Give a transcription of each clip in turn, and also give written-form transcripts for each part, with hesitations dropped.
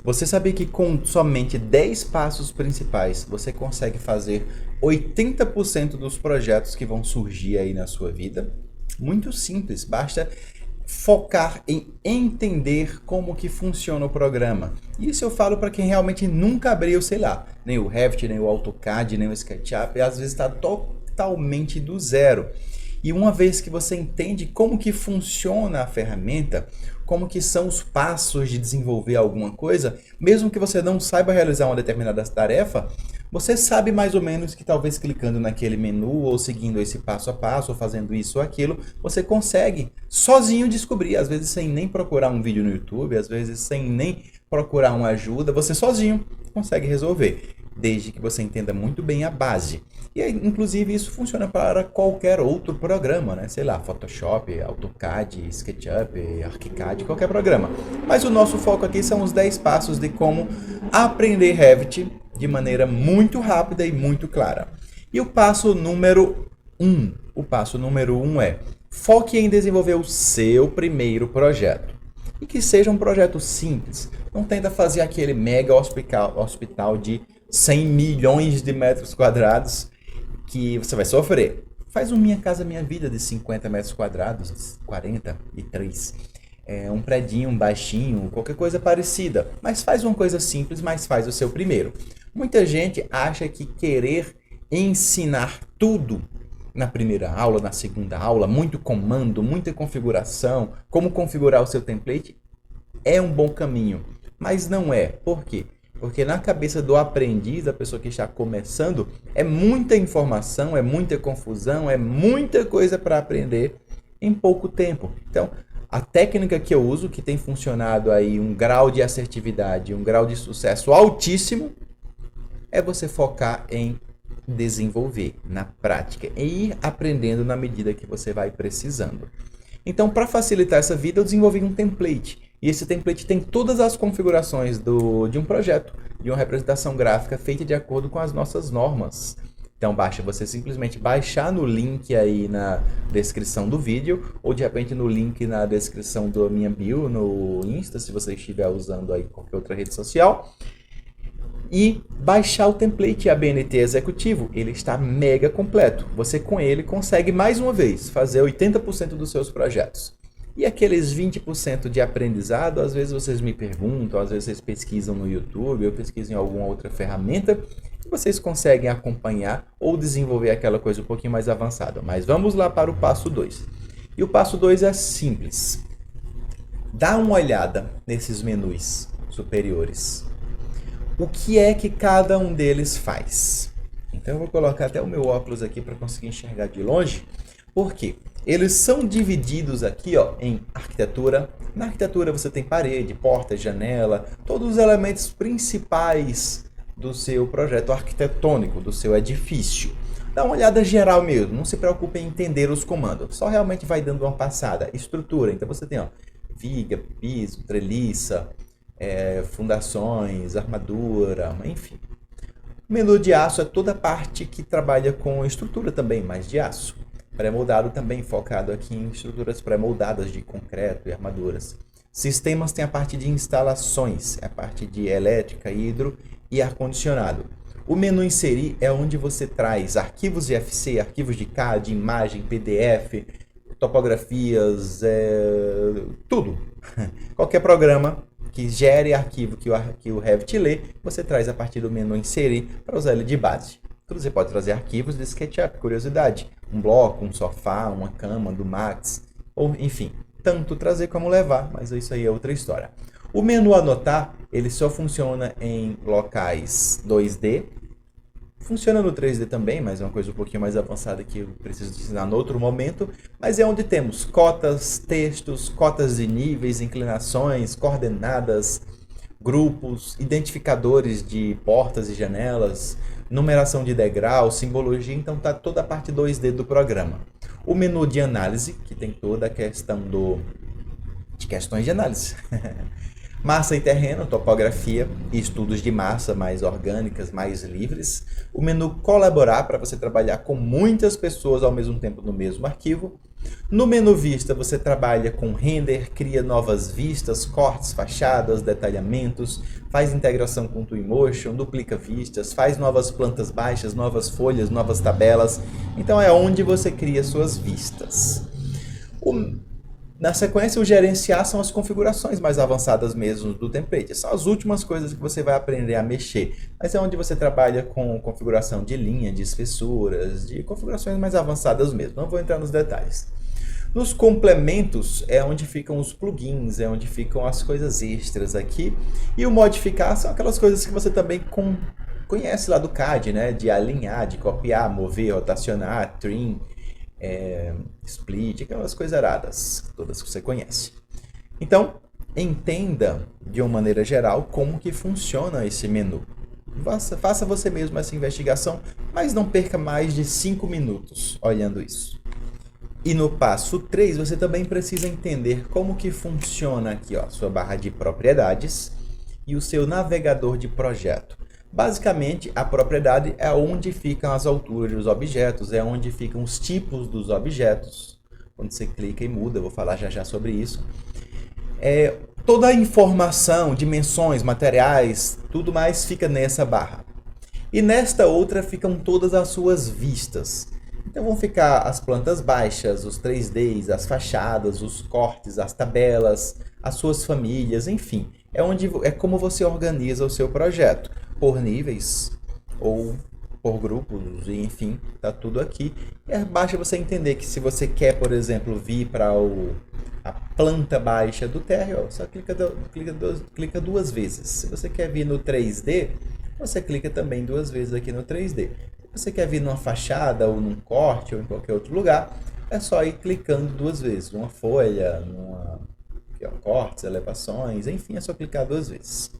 Você sabia que com somente 10 passos principais você consegue fazer 80% dos projetos que vão surgir aí na sua vida? Muito simples, basta focar em entender como que funciona o programa. Isso eu falo para quem realmente nunca abriu, sei lá, nem o Revit, nem o AutoCAD, nem o SketchUp, e às vezes está totalmente do zero. E uma vez que você entende como que funciona a ferramenta, como que são os passos de desenvolver alguma coisa, mesmo que você não saiba realizar uma determinada tarefa, você sabe mais ou menos que talvez clicando naquele menu ou seguindo esse passo a passo ou fazendo isso ou aquilo, você consegue sozinho descobrir, às vezes sem nem procurar um vídeo no YouTube, às vezes sem nem procurar uma ajuda, você sozinho consegue resolver, desde que você entenda muito bem a base. E aí, inclusive isso funciona para qualquer outro programa, né? Sei lá, Photoshop, AutoCAD, SketchUp, ArchiCAD, qualquer programa. Mas o nosso foco aqui são os 10 passos de como aprender Revit de maneira muito rápida e muito clara. E o passo número 1, é: foque em desenvolver o seu primeiro projeto. E que seja um projeto simples. Não tenta fazer aquele mega hospital de 100 milhões de metros quadrados que você vai sofrer. Faz um Minha Casa Minha Vida de 50 metros quadrados, 43. Um predinho, um baixinho, qualquer coisa parecida. Mas faz uma coisa simples, mas faz o seu primeiro. Muita gente acha que querer ensinar tudo na primeira aula, na segunda aula, muito comando, muita configuração, como configurar o seu template, é um bom caminho. Mas não é. Por quê? Porque na cabeça do aprendiz, da pessoa que está começando, é muita informação, é muita confusão, é muita coisa para aprender em pouco tempo. Então, a técnica que eu uso, que tem funcionado aí um grau de assertividade, um grau de sucesso altíssimo, é você focar em desenvolver na prática e ir aprendendo na medida que você vai precisando. Então, para facilitar essa vida, eu desenvolvi um template. E esse template tem todas as configurações de um projeto, de uma representação gráfica feita de acordo com as nossas normas. Então, basta você simplesmente baixar no link aí na descrição do vídeo, ou de repente no link na descrição da minha bio no Insta, se você estiver usando aí qualquer outra rede social, e baixar o template ABNT Executivo. Ele está mega completo. Você com ele consegue mais uma vez fazer 80% dos seus projetos. E aqueles 20% de aprendizado, às vezes vocês me perguntam, às vezes vocês pesquisam no YouTube, ou pesquisam em alguma outra ferramenta, e vocês conseguem acompanhar ou desenvolver aquela coisa um pouquinho mais avançada. Mas vamos lá para o passo 2. E o passo 2 é simples. Dá uma olhada nesses menus superiores. O que é que cada um deles faz? Então eu vou colocar até o meu óculos aqui para conseguir enxergar de longe. Por quê? Eles são divididos aqui, ó, em arquitetura. Na arquitetura você tem parede, porta, janela, todos os elementos principais do seu projeto arquitetônico, do seu edifício. Dá uma olhada geral mesmo, não se preocupe em entender os comandos, só realmente vai dando uma passada. Estrutura, então você tem, ó, viga, piso, treliça, fundações, armadura, enfim. O menu de aço é toda a parte que trabalha com estrutura também, mas de aço. Pré-moldado também focado aqui em estruturas pré-moldadas de concreto e armaduras. Sistemas tem a parte de instalações, a parte de elétrica, hidro e ar-condicionado. O menu inserir é onde você traz arquivos de FC, arquivos de CAD, imagem, PDF, topografias, tudo. Qualquer programa que gere arquivo que o Revit lê, você traz a partir do menu inserir para usar ele de base. Você pode trazer arquivos de SketchUp, curiosidade, um bloco, um sofá, uma cama do Max, ou enfim, tanto trazer como levar, mas isso aí é outra história. O menu anotar, ele só funciona em locais 2D, funciona no 3D também, mas é uma coisa um pouquinho mais avançada que eu preciso ensinar em outro momento, mas é onde temos cotas, textos, cotas de níveis, inclinações, coordenadas, grupos, identificadores de portas e janelas, numeração de degrau, simbologia, então está toda a parte 2D do programa. O menu de análise, que tem toda a questão de questões de análise. Massa e terreno, topografia e estudos de massa mais orgânicas, mais livres. O menu colaborar, para você trabalhar com muitas pessoas ao mesmo tempo no mesmo arquivo. No menu vista, você trabalha com render, cria novas vistas, cortes, fachadas, detalhamentos, faz integração com Twinmotion, duplica vistas, faz novas plantas baixas, novas folhas, novas tabelas. Então é onde você cria suas vistas. Na sequência, o gerenciar são as configurações mais avançadas mesmo do template. São as últimas coisas que você vai aprender a mexer. Mas é onde você trabalha com configuração de linha, de espessuras, de configurações mais avançadas mesmo. Não vou entrar nos detalhes. Nos complementos é onde ficam os plugins, é onde ficam as coisas extras aqui. E o modificar são aquelas coisas que você também conhece lá do CAD, né? De alinhar, de copiar, mover, rotacionar, trim, split, aquelas coisas aradas, todas que você conhece. Então, entenda de uma maneira geral como que funciona esse menu. Faça você mesmo essa investigação, mas não perca mais de 5 minutos olhando isso. E no passo 3, você também precisa entender como que funciona aqui, ó, sua barra de propriedades e o seu navegador de projeto. Basicamente, a propriedade é onde ficam as alturas dos objetos, é onde ficam os tipos dos objetos. Quando você clica e muda, eu vou falar já já sobre isso. Toda a informação, dimensões, materiais, tudo mais fica nessa barra. E nesta outra ficam todas as suas vistas. Então vão ficar as plantas baixas, os 3Ds, as fachadas, os cortes, as tabelas, as suas famílias, enfim. É como você organiza o seu projeto, por níveis ou por grupos, enfim, tá tudo aqui. E basta você entender que se você quer, por exemplo, vir para a planta baixa do térreo, só clica duas vezes. Se você quer vir no 3D, você clica também 2 vezes aqui no 3D. Se você quer vir numa fachada ou num corte ou em qualquer outro lugar, é só ir clicando 2 vezes. Numa folha, cortes, elevações, enfim, é só clicar 2 vezes.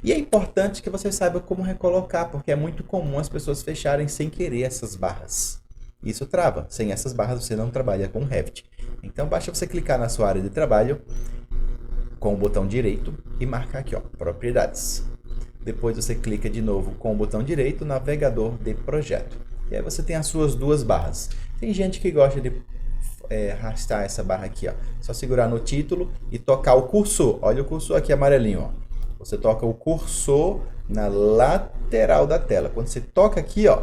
E é importante que você saiba como recolocar, porque é muito comum as pessoas fecharem sem querer essas barras. Isso trava. Sem essas barras você não trabalha com Revit. Então basta você clicar na sua área de trabalho com o botão direito e marcar aqui, ó, propriedades. Depois você clica de novo com o botão direito, navegador de projeto. E aí você tem as suas 2 barras. Tem gente que gosta de arrastar essa barra aqui, ó. Só segurar no título e tocar o cursor. Olha o cursor aqui amarelinho, ó. Você toca o cursor na lateral da tela. Quando você toca aqui, ó,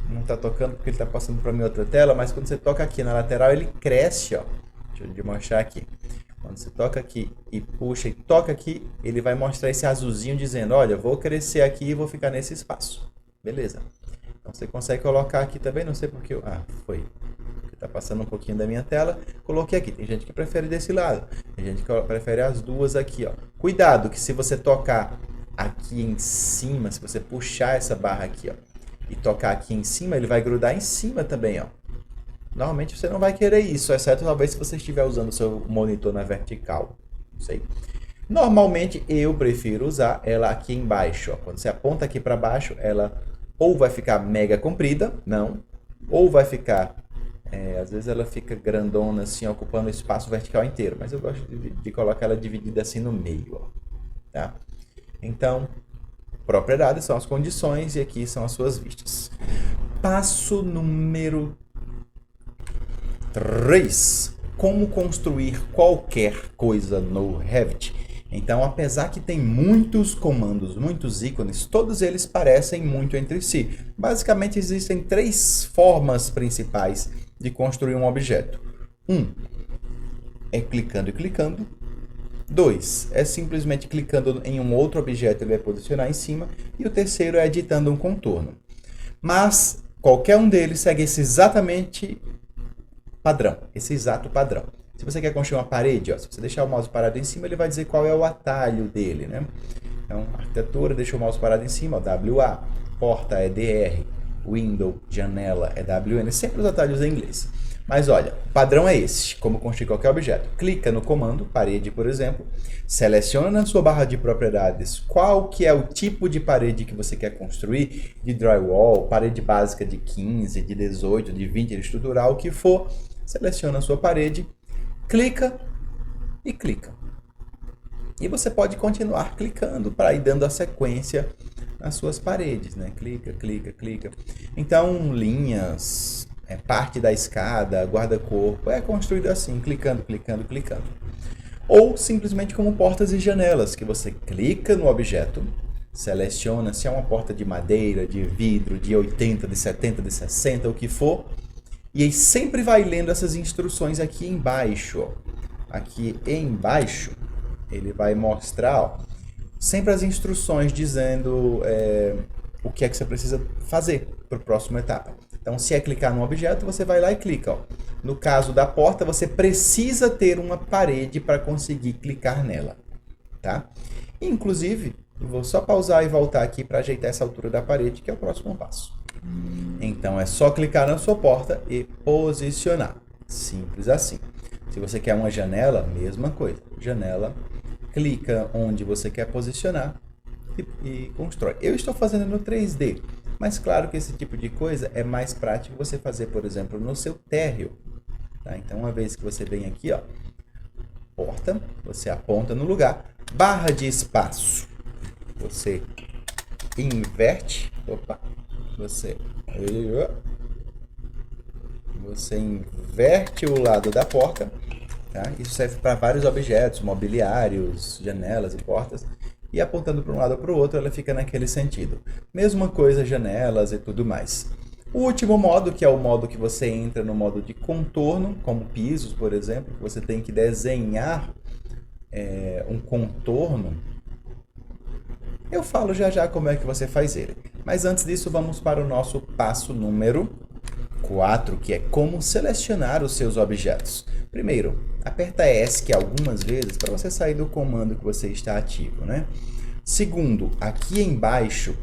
não está tocando porque ele está passando para minha outra tela, mas quando você toca aqui na lateral, ele cresce, ó. Deixa eu demonstrar aqui. Quando você toca aqui e puxa e toca aqui, ele vai mostrar esse azulzinho dizendo, olha, vou crescer aqui e vou ficar nesse espaço. Beleza. Então você consegue colocar aqui também, não sei porque... foi. Está passando um pouquinho da minha tela, coloquei aqui. Tem gente que prefere desse lado, tem gente que prefere as duas aqui, ó. Cuidado que se você tocar aqui em cima, se você puxar essa barra aqui, ó, e tocar aqui em cima, ele vai grudar em cima também, ó. Normalmente você não vai querer isso, exceto talvez se você estiver usando o seu monitor na vertical, não sei. Normalmente eu prefiro usar ela aqui embaixo, ó. Quando você aponta aqui para baixo, ela ou vai ficar mega comprida, não, ou vai ficar às vezes ela fica grandona assim, ocupando o espaço vertical inteiro, mas eu gosto de colocar ela dividida assim no meio, ó, tá? Então, propriedades são as condições e aqui são as suas vistas. Passo número 3. Como construir qualquer coisa no Revit. Então, apesar que tem muitos comandos, muitos ícones, todos eles parecem muito entre si. Basicamente, existem 3 formas principais de construir um objeto. 1 é clicando e clicando. 2 é simplesmente clicando em um outro objeto, ele vai posicionar em cima. E o terceiro é editando um contorno. Mas qualquer um deles segue esse exatamente padrão, esse exato padrão. Se você quer construir uma parede, ó, se você deixar o mouse parado em cima, ele vai dizer qual é o atalho dele, né? Então, arquitetura, deixa o mouse parado em cima, ó, WA, porta é DR, window, janela é WN, sempre os atalhos em inglês. Mas olha, o padrão é esse, como construir qualquer objeto. Clica no comando, parede, por exemplo, seleciona na sua barra de propriedades qual que é o tipo de parede que você quer construir, de drywall, parede básica de 15, de 18, de 20, de estrutural, o que for, seleciona a sua parede, clica e clica. E você pode continuar clicando para ir dando a sequência nas suas paredes, né? Clica, clica, clica. Então, linhas, parte da escada, guarda-corpo, é construído assim, clicando, clicando, clicando. Ou simplesmente como portas e janelas, que você clica no objeto, seleciona se é uma porta de madeira, de vidro, de 80, de 70, de 60, o que for, e aí sempre vai lendo essas instruções aqui embaixo. Ó. Aqui embaixo, ele vai mostrar sempre as instruções dizendo o que é que você precisa fazer para a próxima etapa. Então, se é clicar no objeto, você vai lá e clica. Ó. No caso da porta, você precisa ter uma parede para conseguir clicar nela. Tá? Inclusive, eu vou só pausar e voltar aqui para ajeitar essa altura da parede, que é o próximo passo. Então, é só clicar na sua porta e posicionar. Simples assim. Se você quer uma janela, mesma coisa. Janela, clica onde você quer posicionar e constrói. Eu estou fazendo no 3D, mas claro que esse tipo de coisa é mais prático você fazer, por exemplo, no seu térreo. Tá? Então, uma vez que você vem aqui, ó, porta, você aponta no lugar, barra de espaço, você inverte, você inverte o lado da porta, tá? Isso serve para vários objetos, mobiliários, janelas e portas, e apontando para um lado ou para o outro, ela fica naquele sentido. Mesma coisa, janelas e tudo mais. O último modo, que é o modo que você entra no modo de contorno, como pisos, por exemplo, que você tem que desenhar um contorno. Eu falo já já como é que você faz ele. Mas antes disso, vamos para o nosso passo número 4, que é como selecionar os seus objetos. Primeiro, aperta ESC algumas vezes para você sair do comando que você está ativo, né? Segundo, aqui embaixo,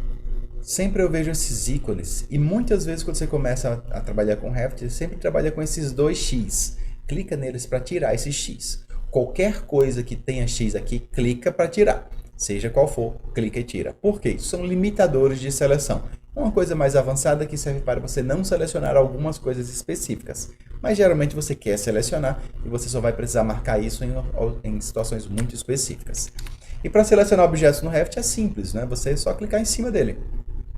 sempre eu vejo esses ícones e muitas vezes quando você começa a trabalhar com Revit, você sempre trabalha com esses 2x. Clica neles para tirar esse x. Qualquer coisa que tenha x aqui, clica para tirar. Seja qual for, clica e tira. Por quê? São limitadores de seleção. É uma coisa mais avançada que serve para você não selecionar algumas coisas específicas. Mas geralmente você quer selecionar e você só vai precisar marcar isso em situações muito específicas. E para selecionar objetos no Revit é simples, né? Você só clicar em cima dele.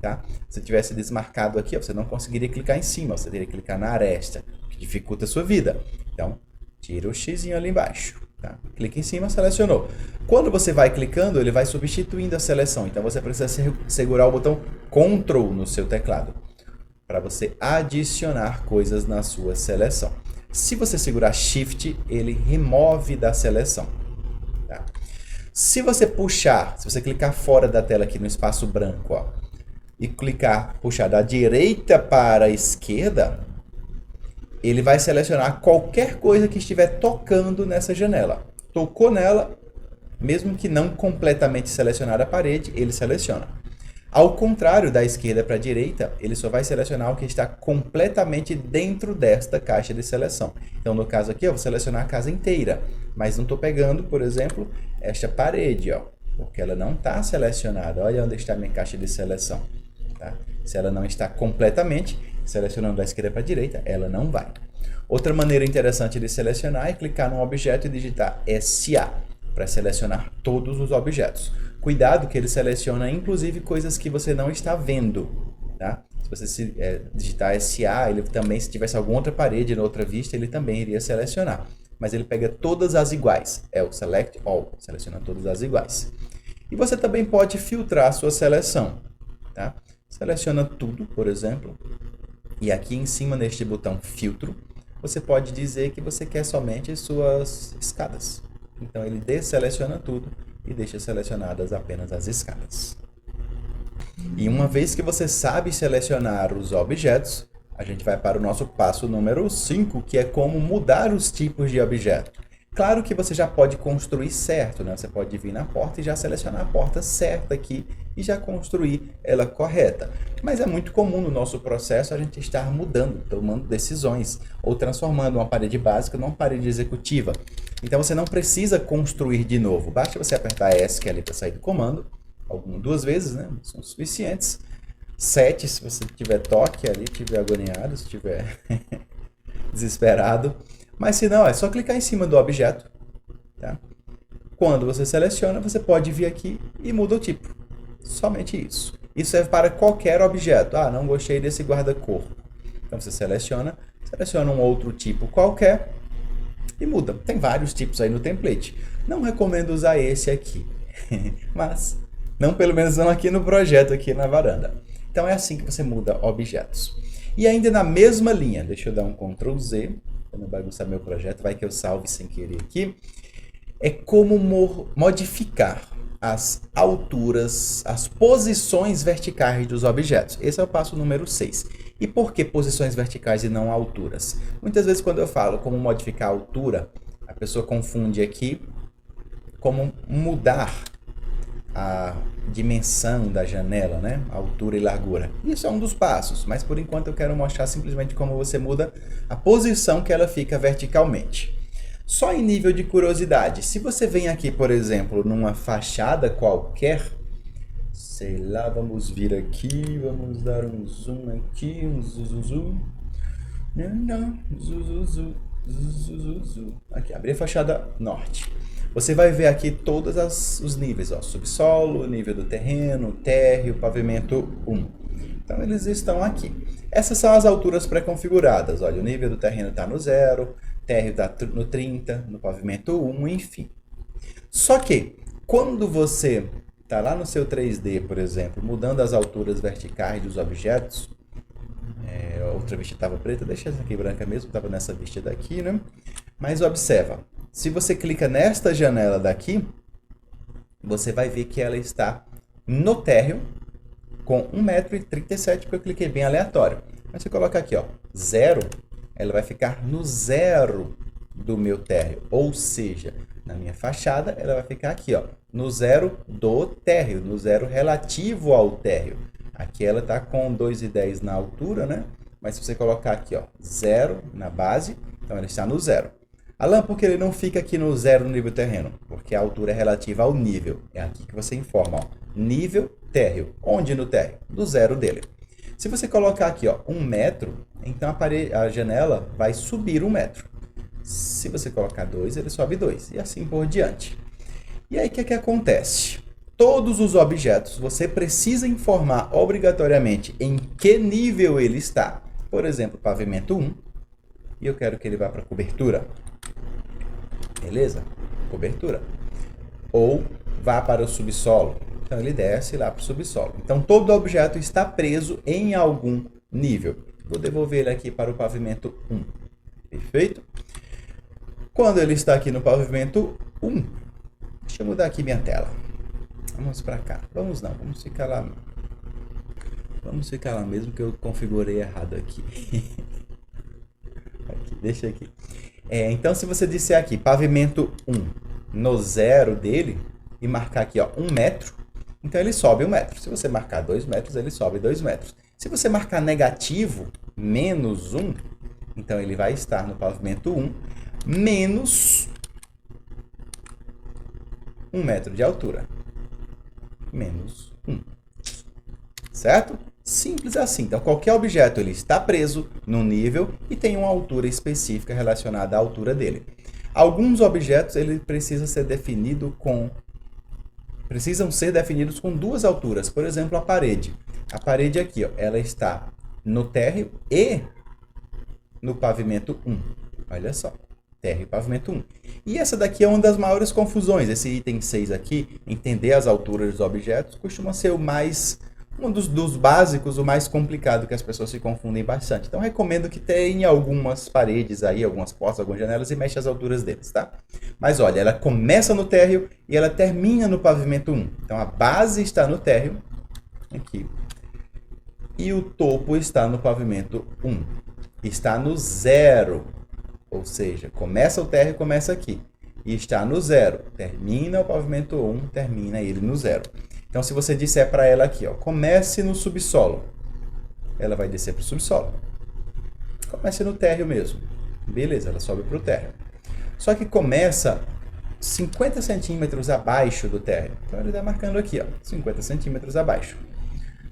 Tá? Se tivesse desmarcado aqui, você não conseguiria clicar em cima, você teria que clicar na aresta, que dificulta a sua vida. Então, tira o x ali embaixo. Tá? Clica em cima, selecionou. Quando você vai clicando, ele vai substituindo a seleção. Então você precisa segurar o botão Ctrl no seu teclado para você adicionar coisas na sua seleção. Se você segurar Shift, ele remove da seleção. Tá? Se você puxar, se você clicar fora da tela aqui no espaço branco, ó, e puxar da direita para a esquerda, ele vai selecionar qualquer coisa que estiver tocando nessa janela. Tocou nela, mesmo que não completamente selecionar a parede, ele seleciona. Ao contrário, da esquerda para a direita, ele só vai selecionar o que está completamente dentro desta caixa de seleção. Então, no caso aqui, eu vou selecionar a casa inteira, mas não estou pegando, por exemplo, esta parede, ó, porque ela não está selecionada. Olha onde está a minha caixa de seleção. Tá? Se ela não está completamente selecionando da esquerda para a direita, ela não vai. Outra maneira interessante de selecionar é clicar no objeto e digitar SA para selecionar todos os objetos. Cuidado que ele seleciona inclusive coisas que você não está vendo. Tá? Se você digitar SA, ele também, se tivesse alguma outra parede na outra vista, ele também iria selecionar. Mas ele pega todas as iguais. É o Select All, seleciona todas as iguais. E você também pode filtrar a sua seleção. Tá? Seleciona tudo, por exemplo. E aqui em cima, neste botão Filtro, você pode dizer que você quer somente suas escadas. Então, ele desseleciona tudo e deixa selecionadas apenas as escadas. E uma vez que você sabe selecionar os objetos, a gente vai para o nosso passo número 5, que é como mudar os tipos de objeto. Claro que você já pode construir certo, né? Você pode vir na porta e já selecionar a porta certa aqui e já construir ela correta. Mas é muito comum no nosso processo a gente estar mudando, tomando decisões ou transformando uma parede básica numa parede executiva. Então você não precisa construir de novo, basta você apertar ESC ali para sair do comando, duas vezes, né? São suficientes. 7 se você tiver toque ali, tiver agoniado, se tiver desesperado. Mas se não, é só clicar em cima do objeto. Tá? Quando você seleciona, você pode vir aqui e muda o tipo. Somente isso. Isso serve para qualquer objeto. Ah, não gostei desse guarda-corpo. Então você seleciona um outro tipo qualquer e muda. Tem vários tipos aí no template. Não recomendo usar esse aqui, mas não, pelo menos não aqui no projeto, aqui na varanda. Então é assim que você muda objetos. E ainda na mesma linha, deixa eu dar um Ctrl Z, para não bagunçar meu projeto, vai que eu salve sem querer aqui. É como modificar as alturas, as posições verticais dos objetos. Esse é o passo número 6. E por que posições verticais e não alturas? Muitas vezes quando eu falo como modificar a altura, a pessoa confunde aqui como mudar a dimensão da janela, né? Altura e largura. Isso é um dos passos, mas por enquanto eu quero mostrar simplesmente como você muda a posição que ela fica verticalmente. Só em nível de curiosidade, se você vem aqui, por exemplo, numa fachada qualquer, sei lá, vamos vir aqui, vamos dar um zoom aqui, um zoom. Aqui, abrir a fachada norte. Você vai ver aqui todos os níveis, ó, subsolo, nível do terreno, térreo, pavimento 1. Então eles estão aqui. Essas são as alturas pré-configuradas. Olha, o nível do terreno está no 0, térreo está no 30, no pavimento 1, enfim. Só que, quando você está lá no seu 3D, por exemplo, mudando as alturas verticais dos objetos, outra vista estava preta, deixa essa aqui branca mesmo, estava nessa vista daqui, né? Mas observa, se você clica nesta janela daqui, você vai ver que ela está no térreo com 1,37 m, porque eu cliquei bem aleatório. Mas se eu colocar aqui, ó, 0, ela vai ficar no 0 do meu térreo. Ou seja, na minha fachada, ela vai ficar aqui, ó, no 0 do térreo, no 0 relativo ao térreo. Aqui ela está com 2,10 na altura, né? Mas se você colocar aqui, ó, 0 na base, então ela está no 0. Alan, por que ele não fica aqui no 0 no nível terreno? Porque a altura é relativa ao nível. É aqui que você informa, ó, nível térreo. Onde no térreo? Do 0 dele. Se você colocar aqui, ó, 1 metro, então a janela vai subir 1 metro. Se você colocar 2, ele sobe 2. E assim por diante. E aí, o que acontece? Todos os objetos, você precisa informar obrigatoriamente em que nível ele está. Por exemplo, pavimento 1, e eu quero que ele vá para cobertura. Beleza? Cobertura. Ou vá para o subsolo. Então, ele desce lá para o subsolo. Então, todo objeto está preso em algum nível. Vou devolver ele aqui para o pavimento 1. Perfeito? Quando ele está aqui no pavimento 1, deixa eu mudar aqui minha tela. Vamos para cá. Vamos não, vamos ficar lá. Vamos ficar lá mesmo que eu configurei errado aqui. Aqui, deixa aqui. Então, se você disser aqui, pavimento 1, no 0 dele, e marcar aqui, ó, 1 metro, então ele sobe 1 metro. Se você marcar 2 metros, ele sobe 2 metros. Se você marcar negativo, menos 1, então ele vai estar no pavimento 1, menos 1 metro de altura. Menos 1. Certo? Simples assim. Então, qualquer objeto ele está preso no nível e tem uma altura específica relacionada à altura dele. Alguns objetos ele precisam ser definidos com duas alturas. Por exemplo, a parede. A parede aqui, ó, ela está no térreo e no pavimento 1. Olha só. Térreo e pavimento 1. E essa daqui é uma das maiores confusões. Esse item 6 aqui, entender as alturas dos objetos, costuma ser um dos básicos, o mais complicado, que as pessoas se confundem bastante. Então, recomendo que tenha algumas paredes aí, algumas portas, algumas janelas e mexa as alturas deles, tá? Mas olha, ela começa no térreo e ela termina no pavimento 1. Então, a base está no térreo, aqui, e o topo está no pavimento 1. Está no 0. Ou seja, começa o térreo e começa aqui. E está no 0. Termina o pavimento 1, termina ele no 0. Então, se você disser para ela aqui, ó, comece no subsolo, ela vai descer para o subsolo. Comece no térreo mesmo. Beleza, ela sobe para o térreo. Só que começa 50 centímetros abaixo do térreo. Então, ele está marcando aqui, ó, 50 centímetros abaixo.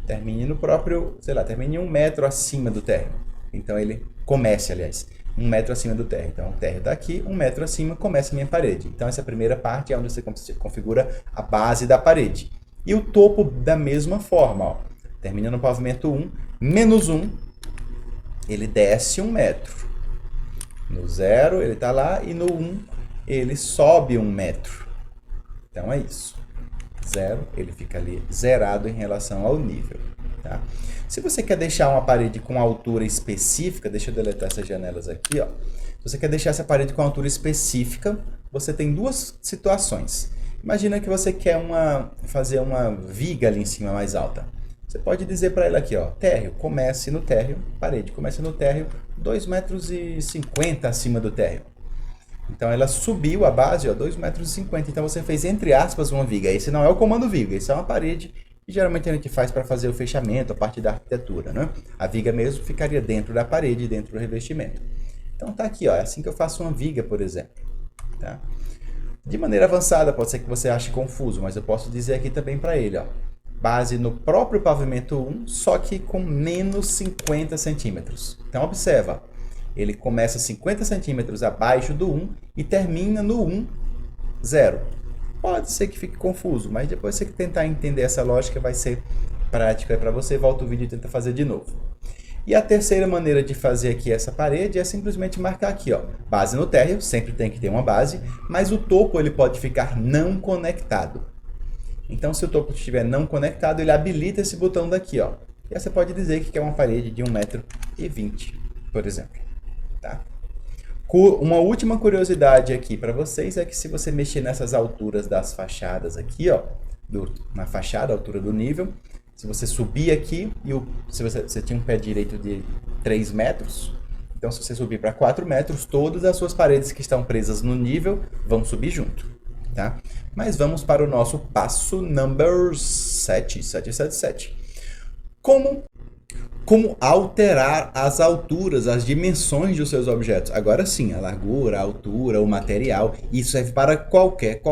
Termine no próprio, sei lá, termine 1 metro acima do térreo. Então, ele comece, aliás, 1 metro acima do térreo. Então, o térreo está aqui, 1 metro acima, começa a minha parede. Então, essa primeira parte é onde você configura a base da parede. E o topo da mesma forma, ó. Termina no pavimento 1, menos 1, ele desce 1 metro. No 0 ele está lá e no 1 ele sobe 1 metro. Então é isso. 0, ele fica ali zerado em relação ao nível. Tá? Se você quer deixar uma parede com altura específica, deixa eu deletar essas janelas aqui, ó. Se você quer deixar essa parede com altura específica, você tem duas situações. Imagina que você quer fazer uma viga ali em cima mais alta. Você pode dizer para ele aqui, ó, térreo, comece no térreo, parede, comece no térreo, 2,50 metros acima do térreo. Então ela subiu a base, ó, 2,50 metros. Então você fez, entre aspas, uma viga. Esse não é o comando viga, esse é uma parede que geralmente a gente faz para fazer o fechamento, a parte da arquitetura, né? A viga mesmo ficaria dentro da parede, dentro do revestimento. Então tá aqui, ó, é assim que eu faço uma viga, por exemplo. Tá? De maneira avançada, pode ser que você ache confuso, mas eu posso dizer aqui também para ele, ó, base no próprio pavimento 1, só que com menos 50 centímetros. Então observa, ele começa 50 centímetros abaixo do 1 e termina no 1, 0. Pode ser que fique confuso, mas depois você que tentar entender essa lógica vai ser prática para você. Volta o vídeo e tenta fazer de novo. E a terceira maneira de fazer aqui essa parede é simplesmente marcar aqui, ó, base no térreo, sempre tem que ter uma base, mas o topo ele pode ficar não conectado. Então, se o topo estiver não conectado, ele habilita esse botão daqui, ó. E aí você pode dizer que quer uma parede de 1,20 m, por exemplo. Tá? Uma última curiosidade aqui para vocês é que se você mexer nessas alturas das fachadas aqui, ó, na fachada, a altura do nível, se você subir aqui, se você tinha um pé direito de 3 metros, então se você subir para 4 metros, todas as suas paredes que estão presas no nível vão subir junto. Tá? Mas vamos para o nosso passo number 777. Como alterar as alturas, as dimensões dos seus objetos. Agora sim, a largura, a altura, o material, isso serve para qualquer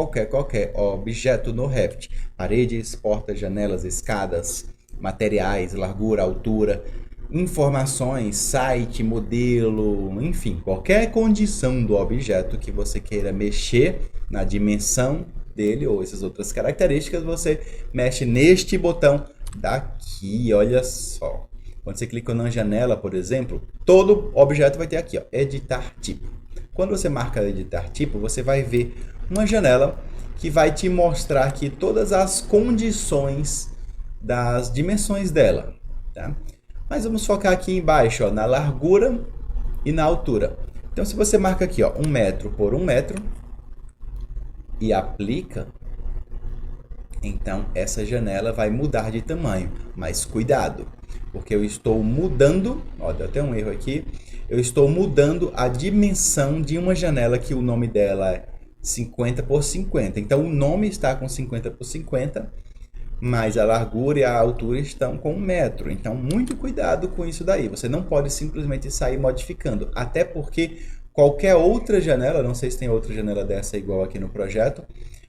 objeto no Revit. Paredes, portas, janelas, escadas, materiais, largura, altura, informações, site, modelo, enfim, qualquer condição do objeto que você queira mexer na dimensão dele ou essas outras características, você mexe neste botão daqui, olha só. Quando você clica na janela, por exemplo, todo objeto vai ter aqui, ó, editar tipo. Quando você marca editar tipo, você vai ver uma janela que vai te mostrar aqui todas as condições das dimensões dela. Tá? Mas vamos focar aqui embaixo, ó, na largura e na altura. Então, se você marca aqui, ó, 1 metro por 1 metro e aplica, então essa janela vai mudar de tamanho. Mas cuidado, porque eu estou mudando, ó, deu até um erro aqui, eu estou mudando a dimensão de uma janela que o nome dela é 50 por 50. Então o nome está com 50 por 50, mas a largura e a altura estão com 1 metro. Então muito cuidado com isso daí. Você não pode simplesmente sair modificando, até porque qualquer outra janela, não sei se tem outra janela dessa igual aqui no projeto,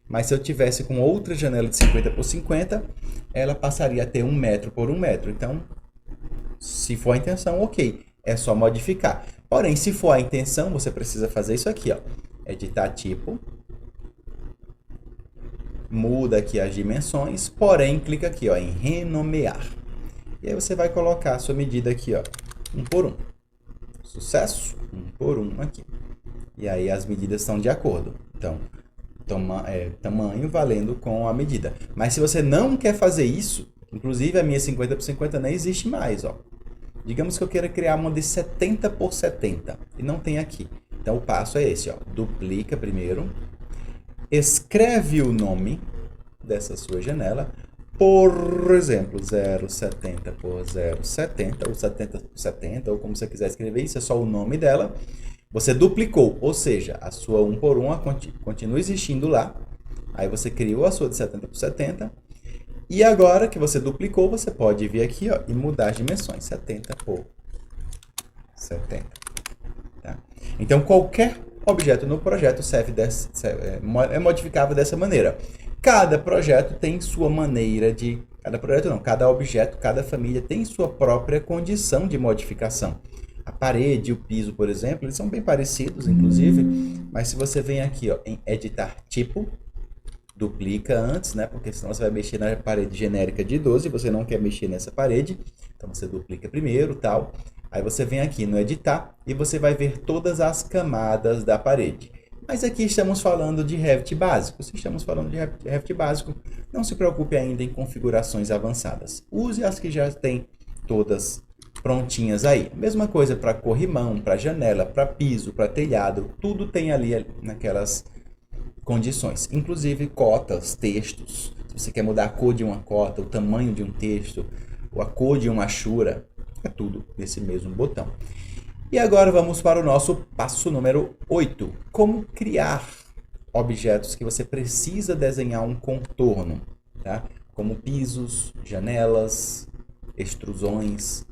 mas se eu tivesse com outra janela de 50 por 50, ela passaria a ter 1 metro por 1 metro. Então, se for a intenção, ok, é só modificar. Porém, se for a intenção, você precisa fazer isso aqui, ó, editar tipo, muda aqui as dimensões, porém, clica aqui, ó, em renomear. E aí você vai colocar a sua medida aqui, ó, 1 por 1. Sucesso? 1 por 1 aqui. E aí as medidas estão de acordo. Então, tamanho valendo com a medida. Mas se você não quer fazer isso, inclusive a minha 50 por 50 nem existe mais, ó. Digamos que eu queira criar uma de 70 por 70 e não tem aqui. Então o passo é esse, ó. Duplica primeiro, escreve o nome dessa sua janela, por exemplo, 0,70 por 0,70 ou 70 por 70, ou como você quiser escrever, isso é só o nome dela. Você duplicou, ou seja, a sua 1 por 1 continua existindo lá. Aí você criou a sua de 70 por 70. E agora que você duplicou, você pode vir aqui, ó, e mudar as dimensões. 70 por 70. Tá? Então, qualquer objeto no projeto é modificável dessa maneira. Cada projeto tem sua maneira de... Cada objeto, cada família tem sua própria condição de modificação. A parede e o piso, por exemplo, eles são bem parecidos, inclusive, mas se você vem aqui, ó, em editar tipo, duplica antes, né? Porque senão você vai mexer na parede genérica de 12, você não quer mexer nessa parede, então você duplica primeiro, tal. Aí você vem aqui no editar e você vai ver todas as camadas da parede. Mas aqui estamos falando de Revit básico. Se estamos falando de Revit básico, não se preocupe ainda em configurações avançadas. Use as que já tem todas prontinhas aí. Mesma coisa para corrimão, para janela, para piso, para telhado. Tudo tem ali naquelas condições. Inclusive cotas, textos. Se você quer mudar a cor de uma cota, o tamanho de um texto, ou a cor de uma achura, é tudo nesse mesmo botão. E agora vamos para o nosso passo número 8. Como criar objetos que você precisa desenhar um contorno, tá? Como pisos, janelas, extrusões.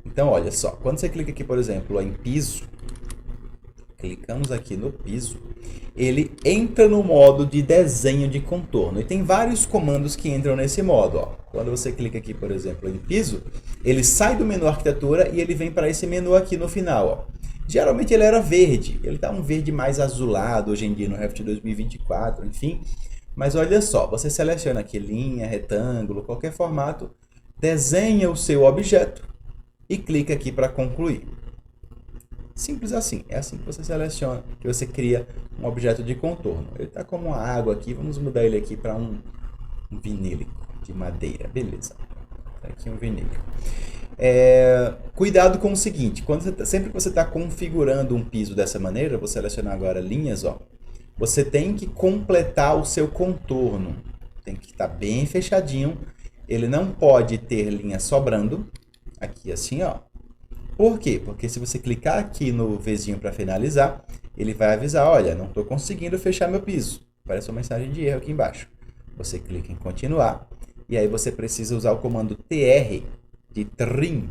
Então, olha só, quando você clica aqui, por exemplo, em piso, clicamos aqui no piso, ele entra no modo de desenho de contorno. E tem vários comandos que entram nesse modo. Ó. Quando você clica aqui, por exemplo, em piso, ele sai do menu arquitetura e ele vem para esse menu aqui no final. Ó. Geralmente ele era verde, ele está um verde mais azulado hoje em dia no Revit 2024, enfim. Mas olha só, você seleciona aqui linha, retângulo, qualquer formato, desenha o seu objeto e clica aqui para concluir. Simples assim, é assim que você seleciona, que você cria um objeto de contorno. Ele está como uma água aqui, vamos mudar ele aqui para um vinílico de madeira, beleza. Tá aqui um vinílico. Cuidado com o seguinte, sempre que você está configurando um piso dessa maneira, vou selecionar agora linhas, ó, você tem que completar o seu contorno. Tem que estar bem fechadinho, ele não pode ter linha sobrando, aqui assim, ó. Por quê? Porque se você clicar aqui no Vzinho para finalizar, ele vai avisar, olha, não estou conseguindo fechar meu piso. Aparece uma mensagem de erro aqui embaixo. Você clica em continuar e aí você precisa usar o comando TR de trim.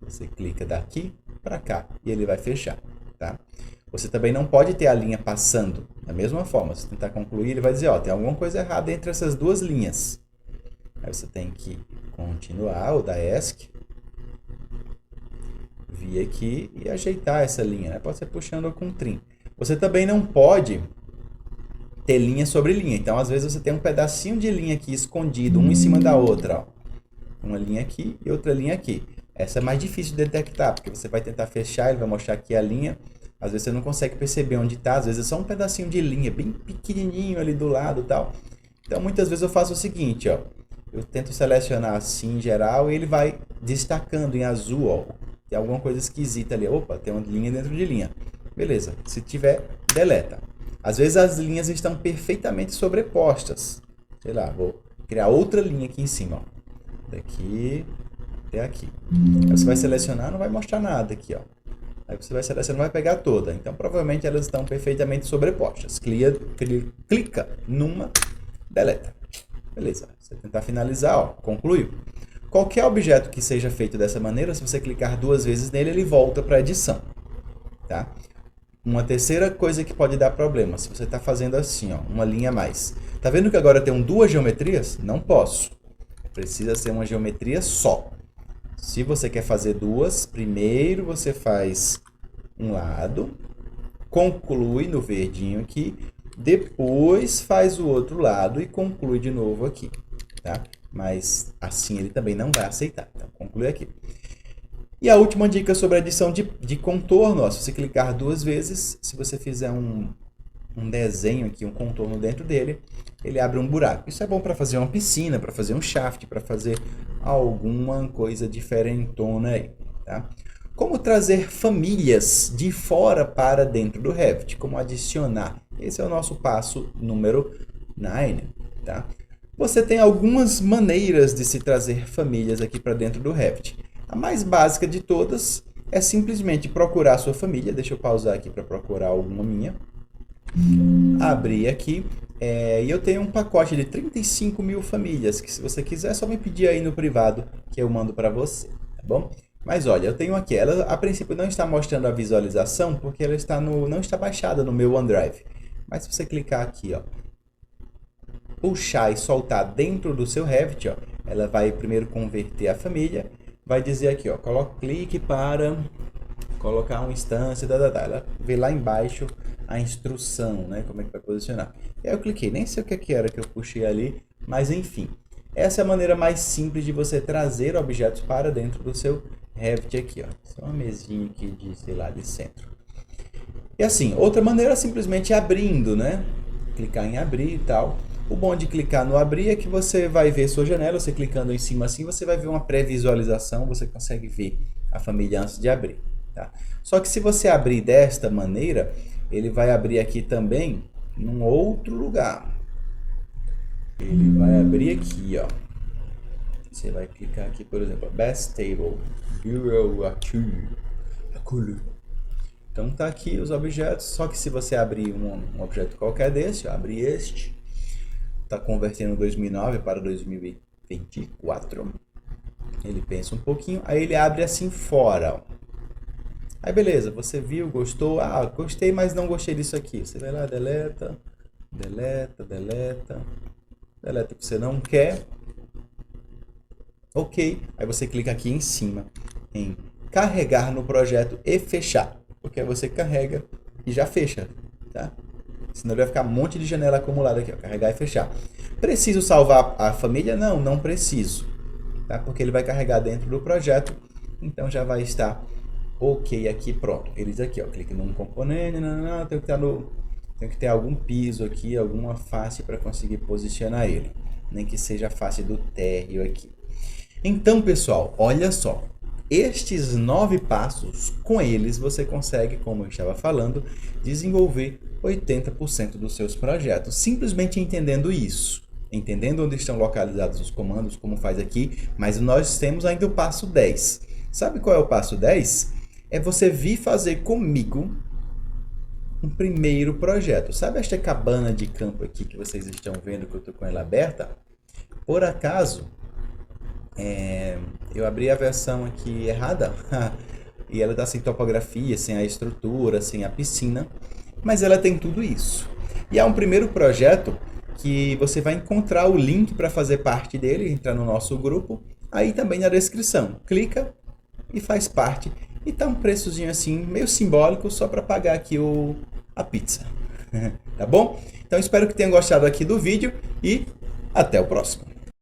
Você clica daqui para cá e ele vai fechar, tá? Você também não pode ter a linha passando. Da mesma forma, se tentar concluir, ele vai dizer, ó, tem alguma coisa errada entre essas duas linhas. Aí você tem que continuar ou dar ESC. Vir aqui e ajeitar essa linha, né? Pode ser puxando com trim. Você também não pode ter linha sobre linha. Então, às vezes, você tem um pedacinho de linha aqui escondido, um em cima da outra. Ó. Uma linha aqui e outra linha aqui. Essa é mais difícil de detectar, porque você vai tentar fechar, ele vai mostrar aqui a linha. Às vezes, você não consegue perceber onde está. Às vezes, é só um pedacinho de linha, bem pequenininho ali do lado e tal. Então, muitas vezes, eu faço o seguinte, ó. Eu tento selecionar assim, em geral, e ele vai destacando em azul, ó. Tem alguma coisa esquisita ali. Opa, tem uma linha dentro de linha. Beleza. Se tiver, deleta. Às vezes as linhas estão perfeitamente sobrepostas. Sei lá, vou criar outra linha aqui em cima. Ó. Daqui até aqui. Aí você vai selecionar, não vai mostrar nada aqui. Ó. Aí você vai selecionar, vai pegar toda. Então, provavelmente elas estão perfeitamente sobrepostas. Clica numa, deleta. Beleza. Você tentar finalizar, ó, concluiu. Qualquer objeto que seja feito dessa maneira, se você clicar 2 vezes nele, ele volta para a edição. Tá? Uma terceira coisa que pode dar problema, se você está fazendo assim, ó, uma linha a mais. Tá vendo que agora tem 2 geometrias? Não posso. Precisa ser uma geometria só. Se você quer fazer 2, primeiro você faz um lado, conclui no verdinho aqui, depois faz o outro lado e conclui de novo aqui. Tá? Mas assim ele também não vai aceitar. Então, conclui aqui. E a última dica sobre a edição de contorno, ó, se você clicar 2 vezes, se você fizer um desenho aqui, um contorno dentro dele, ele abre um buraco. Isso é bom para fazer uma piscina, para fazer um shaft, para fazer alguma coisa diferentona aí. Tá? Como trazer famílias de fora para dentro do Revit? Como adicionar? Esse é o nosso passo número 9. Tá? Você tem algumas maneiras de se trazer famílias aqui para dentro do Revit. A mais básica de todas é simplesmente procurar a sua família. Deixa eu pausar aqui para procurar alguma minha. Abrir aqui. E eu tenho um pacote de 35 mil famílias, que se você quiser é só me pedir aí no privado que eu mando para você, tá bom? Mas olha, eu tenho aqui, ela a princípio não está mostrando a visualização, porque ela está não está baixada no meu OneDrive. Mas se você clicar aqui, ó, puxar e soltar dentro do seu Revit, ó, ela vai primeiro converter a família, vai dizer aqui, ó, clique para colocar uma instância, ela vê lá embaixo a instrução, né, como é que vai posicionar. E aí eu cliquei, nem sei o que era que eu puxei ali, mas enfim. Essa é a maneira mais simples de você trazer objetos para dentro do seu Revit aqui, ó. Só uma mesinha aqui de, sei lá, de centro. E assim, outra maneira é simplesmente abrindo, né? Clicar em abrir e tal. O bom de clicar no abrir é que você vai ver sua janela, você clicando em cima assim, você vai ver uma pré-visualização, você consegue ver a família antes de abrir, tá? Só que se você abrir desta maneira, ele vai abrir aqui também num outro lugar. Ele vai abrir aqui, ó. Você vai clicar aqui, por exemplo, Best Table, Bureau Aculu. Então tá aqui os objetos, só que se você abrir um objeto qualquer desse, ó, abre este, tá convertendo 2009 para 2024. Ele pensa um pouquinho, aí ele abre assim fora, ó. Aí beleza, você viu, gostou, gostei, mas não gostei disso aqui. Você vai lá, deleta, deleta o que você não quer. Ok, aí você clica aqui em cima em carregar no projeto e fechar, porque aí você carrega e já fecha, tá? Senão ele vai ficar um monte de janela acumulada aqui, ó, carregar e fechar. Preciso salvar a família? Não, não preciso, tá? Porque ele vai carregar dentro do projeto, então já vai estar ok aqui, pronto. Eles aqui, ó, clique num componente, tem que ter algum piso aqui, alguma face para conseguir posicionar ele, nem que seja a face do térreo aqui. Então, pessoal, olha só, estes 9 passos, com eles você consegue, como eu estava falando, desenvolver 80% dos seus projetos, simplesmente entendendo isso, entendendo onde estão localizados os comandos, como faz aqui, mas nós temos ainda o passo 10. Sabe qual é o passo 10? É você vir fazer comigo um primeiro projeto. Sabe esta cabana de campo aqui que vocês estão vendo que eu estou com ela aberta? Por acaso, eu abri a versão aqui errada e ela está sem topografia, sem a estrutura, sem a piscina, mas ela tem tudo isso. E há um primeiro projeto que você vai encontrar o link para fazer parte dele, entrar no nosso grupo, aí também na descrição. Clica e faz parte. E tá um preçozinho assim, meio simbólico, só para pagar aqui a pizza. Tá bom? Então espero que tenham gostado aqui do vídeo e até o próximo.